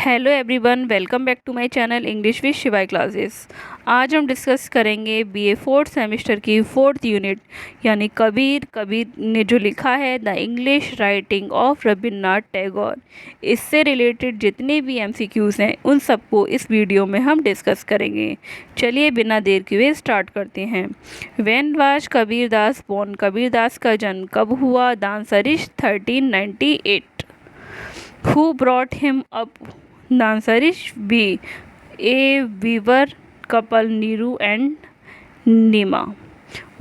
Hello everyone, welcome back to my channel English with Shivay classes. आज हम discuss करेंगे BA fourth semester की fourth unit यानी कबीर ने जो लिखा है the English writing of Rabindranath Tagore. इससे रिलेटेड जितने भी एमसीक्यूज़ हैं उन सबको इस वीडियो में हम डिस्कस करेंगे। चलिए बिना देर किए स्टार्ट करते हैं। When was Kabirdas born? Kabirdas का जन्म कब हुआ? The answer is 1398। Who brought him up? The answer is B. A weaver couple Niru and Nima.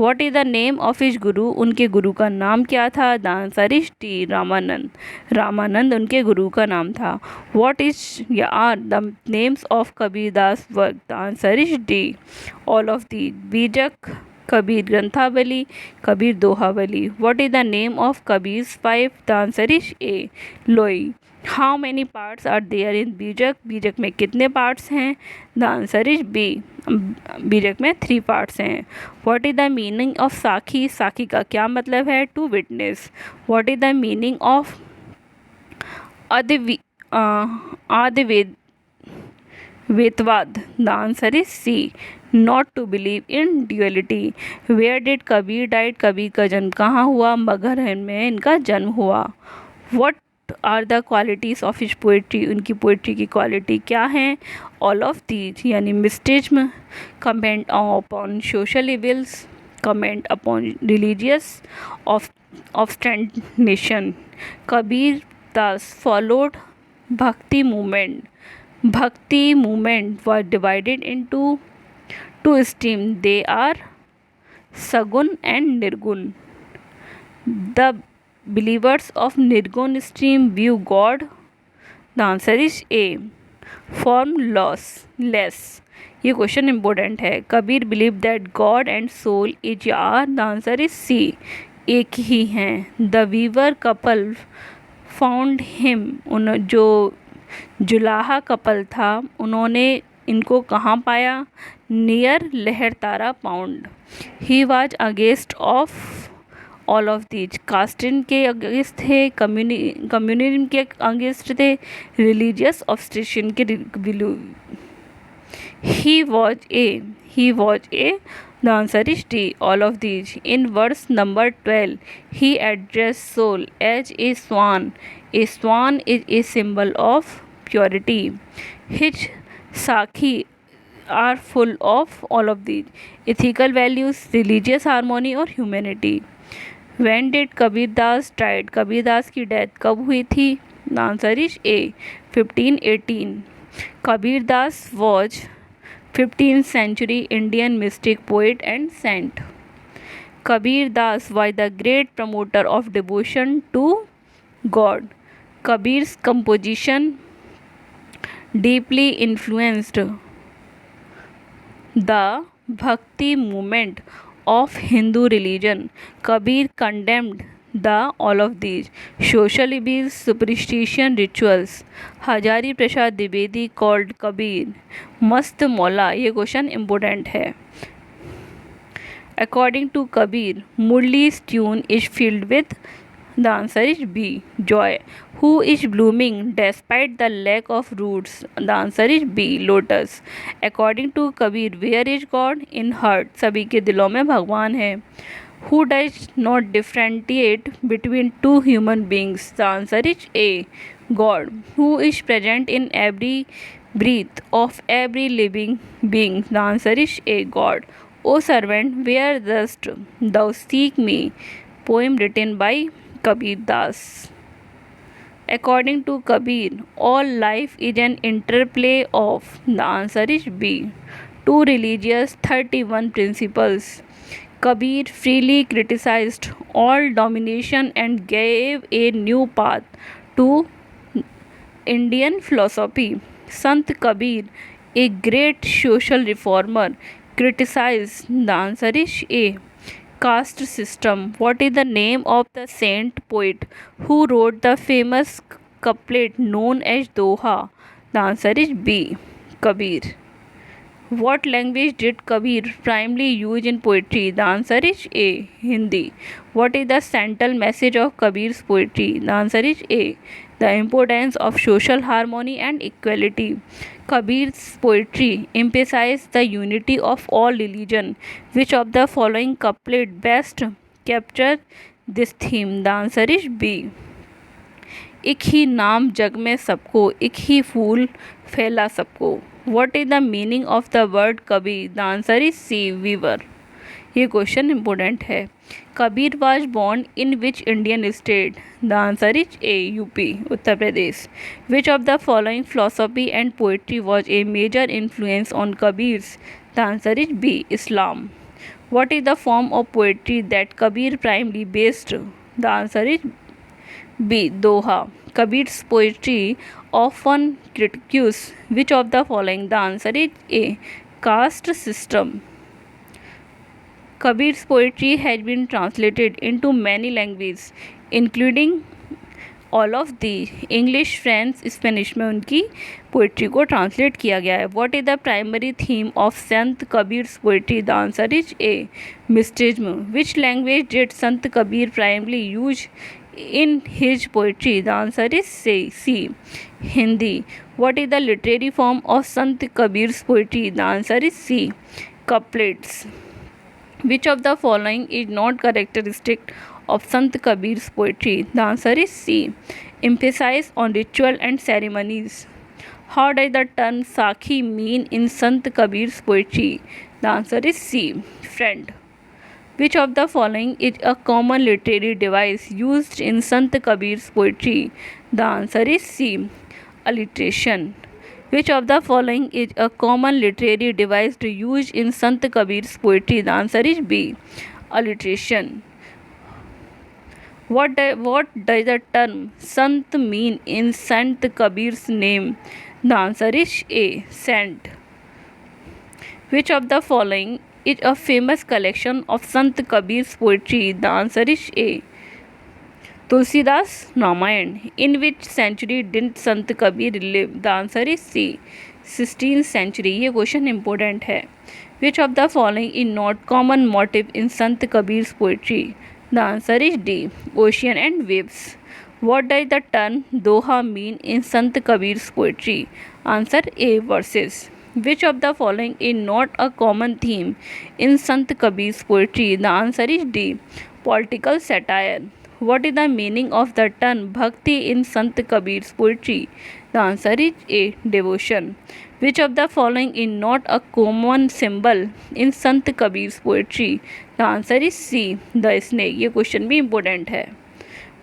What is the name of his guru? उनके गुरु का नाम क्या था? The answer is D. Ramanand. Ramanand उनके गुरु का नाम था। What is are the names of Kabirdas work? The answer is D. All of these. Bijak, Kabir Granthavali, Kabir Dohavali. What is the name of Kabir's wife? The answer is A. Loi. How many parts are there in Bijak? Bijak में कितने parts हैं? The answer is B. Bijak में 3 parts हैं। What is the meaning of Sakhi? Sakhi का क्या मतलब है? To witness. What is the meaning of Advaitavad? The answer is C. Not to believe in duality. Where did Kabir died? Kabir का जन्म कहाँ हुआ? मगहर में इनका जन्म हुआ। What are the qualities of his poetry? उनकी पोइट्री की क्वालिटी क्या हैं? ऑल ऑफ दीज यानी mysticism, comment upon social evils, comment upon religious ostentation. Kabir Das followed Bhakti movement. Bhakti movement was divided into 2 streams. They are Sagun and Nirgun. The believers of Nirgun stream view God. The answer is A. Form less. ये question important है। Kabir believe that God and soul is are? The answer is C. एक ही हैं। The weaver couple found him. जो जुलाहा couple था उन्होंने इनको कहाँ पाया? Near Lahartara pond. He was against of all of these. कास्टिन के अगेंस्ट थे, कम्युनिज्म के अगेंस्ट थे, रिलीजियस ऑब्स्ट्रेशन के ही was a. The answer is D. All of these. In verse number 12 he address soul as a swan. A swan is a symbol of purity. His sakhi are full of all of these: ethical values, religious harmony और humanity. When did Kabirdas died? Kabirdas की death कब हुई थी? The answer is A. 1518. Kabirdas was 15th century Indian mystic, poet and saint. Kabirdas was the great promoter of devotion to God. Kabir's composition deeply influenced the Bhakti movement of Hindu religion. Kabir condemned the all of these: social evils, superstition, rituals. Hazari Prasad Dwivedi called Kabir मस्त मौला। ये question important है। According to Kabir, Murli's tune is filled with, the answer is B, joy. Who is blooming despite the lack of roots? The answer is B, lotus. According to Kabir, where is God? In heart. सभी के दिलों में भगवान है। Who does not differentiate between two human beings? The answer is A, God. Who is present in every breath of every living being? The answer is A, God. O servant, where dost thou seek me? Poem written by Kabir Das. According to Kabir, all life is an interplay of, the answer is B, 2 religious 31 principles. Kabir freely criticized all domination and gave a new path to Indian philosophy. Sant Kabir, a great social reformer, criticized, the answer is A, caste system. What is the name of the saint poet who wrote the famous couplet known as Doha? The answer is B, Kabir. What language did Kabir primarily use in poetry? The answer is A, Hindi. What is the central message of Kabir's poetry? The answer is A, the importance of social harmony and equality. Kabir's poetry emphasized the unity of all religion. Which of the following couplet best capture this theme? The answer is B. एक ही नाम जग में सबको, एक ही फूल फैला सबको. What is the meaning of the word Kabir? The answer is C. weaver. ये question important है. Kabir was born in which Indian state? The answer is A. UP, Uttar Pradesh. Which of the following philosophy and poetry was a major influence on Kabir's? The answer is B. Islam. What is the form of poetry that Kabir primarily based? The answer is B. Doha. Kabir's poetry often critiques which of the following? The answer is A. Caste system. Kabir's poetry has been translated into many languages, including all of the English, French, Spanish में उनकी poetry को translate किया गया है. What is the primary theme of Sant Kabir's poetry? The answer is A. mysticism. Which language did Sant Kabir primarily use in his poetry? The answer is C. Hindi. What is the literary form of Sant Kabir's poetry? The answer is C. couplets. Which of the following is not characteristic of Sant Kabir's poetry? The answer is C. Emphasis on ritual and ceremonies. How does the term Sakhi mean in Sant Kabir's poetry? The answer is C. Friend. Which of the following is a common literary device used in Sant Kabir's poetry? The answer is C. Alliteration. Which of the following is a common literary device used in Sant Kabir's poetry? The answer is B. Alliteration. What does the term Sant mean in Sant Kabir's name? The answer is A. Saint. Which of the following is a famous collection of Sant Kabir's poetry? The answer is A. Tulsidas Ramayan. In which century did Sant Kabir live? The answer is C. 16th century. ये question important है. Which of the following is not common motive in Sant Kabir's poetry? The answer is D. Ocean and waves. What does the term Doha mean in Sant Kabir's poetry? Answer A. verses. Which of the following is not a common theme in Sant Kabir's poetry? The answer is D. Political satire. What is the meaning of the term Bhakti in Sant Kabir's poetry? The answer is A. devotion. Which of the following is not a common symbol in Sant Kabir's poetry? The answer is C. the snake. ये question भी important है.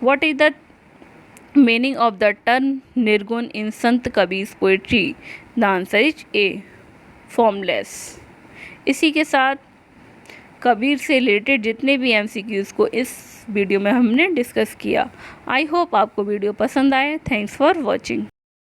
What is the meaning of the term Nirgun in Sant Kabir's poetry? The answer is A. formless. इसी के साथ कबीर से related जितने भी MCQs को इस वीडियो में हमने डिस्कस किया. आई होप आपको वीडियो पसंद आए. Thanks for watching.